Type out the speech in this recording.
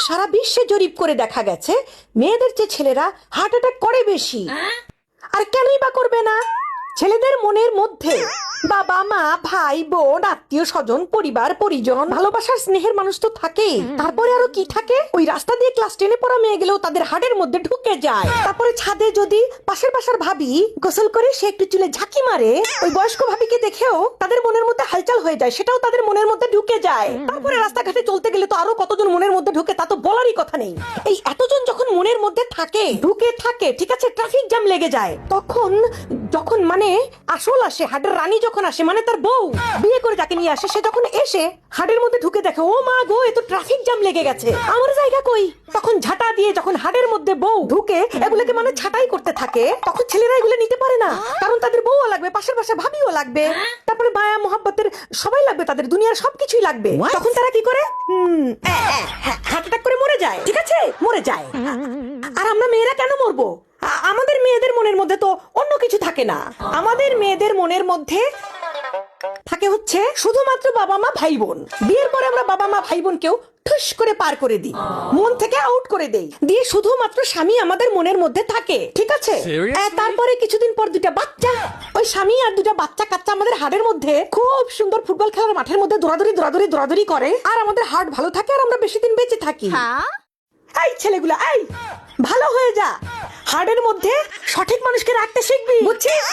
সারা বিশ্বে জরিপ করে দেখা গেছে মেয়েদের চেয়ে ছেলেরা হার্ট অ্যাটাক করে বেশি। আর কেনই বা করবে না? ছেলেদের মনের মধ্যে বাবা মা ভাই বোন আত্মীয় স্বজন পরিবার পরিজন ভালোবাসার স্নেহের মানুষ তো থাকে। তারপরে আরো কি থাকে? ওই রাস্তা দিয়ে ক্লাস 10-এ পড়া মেয়ে গেলেও তাদের হাড়ের মধ্যে ঢুকে যায়। তারপরে ছাদে যদি পাশের বাসার ভাবি গোসল করে সে একটু চুলে ঝাঁকি মারে, ওই বয়স্ক ভাবিকে দেখেও তাদের মনের মধ্যে হালচাল হয়ে যায়, সেটাও তাদের মনের মধ্যে ঢুকে যায়। তারপরে রাস্তাঘাটে চলতে গেলে তো আরো কতজন মনের মধ্যে ঢুকে, তা তো বলারই কথা নেই। এই এতজন যখন মনের মধ্যে থাকে ঢুকে থাকে, ঠিক আছে, ট্রাফিক জ্যাম লেগে যায়, তখন যখন মানে আসল আসে, হাটের রানী যখন আসে, মানে তার বউ বিয়ে করে যাকে নিয়ে আসে, সে যখন এসে হাটের মধ্যে ঢুকে দেখে ও মা গো, এ তো ট্রাফিক জ্যাম লেগে গেছে, আমার জায়গা কই? তখন ঝাঁটা দিয়ে যখন হাটের মধ্যে বউ ঢুকে এগুলোকে মানে ছাঁটাই করতে থাকে, তখন ছেলেরা এগুলো নিতে পারে না, কারণ তাদের বউও লাগবে, পাশের পাশে ভাবিও লাগবে, তারপরে মায়া মোহাব্বতের সবাই লাগবে, তাদের দুনিয়ার সবকিছুই লাগবে। তখন তারা কি করে? হার্ট অ্যাটাক করে মরে যায়, ঠিক আছে, মরে যায়। আর আমরা মেয়েরা কেন মরবো? আমাদের মেয়েদের মনের মধ্যে তো অন্য কিছু থাকে না। আমাদের মেয়েদের মনের মধ্যে থাকে হচ্ছে শুধুমাত্র বাবা মা ভাই বোন। বিয়ের পরে আমরা বাবা মা ভাই বোনকেও ঠুস করে পার করে দিই, মন থেকে আউট করে দেই, দিয়ে শুধুমাত্র স্বামী আমাদের মনের মধ্যে থাকে, ঠিক আছে। তারপরে কিছুদিন পর দুটা বাচ্চা, ওই স্বামী আর দুটা বাচ্চা কাচ্চা আমাদের হাড়ের মধ্যে খুব সুন্দর ফুটবল খেলার মাঠের মধ্যে দৌড়াদৌড়ি করে, আর আমাদের হার্ট ভালো থাকে, আর আমরা বেশি দিন বেঁচে থাকি। এই ছেলেগুলা, এই ভালো হয়ে যা, হার্টের মধ্যে সঠিক মানুষকে রাখতে শিখবি, বুঝছিস?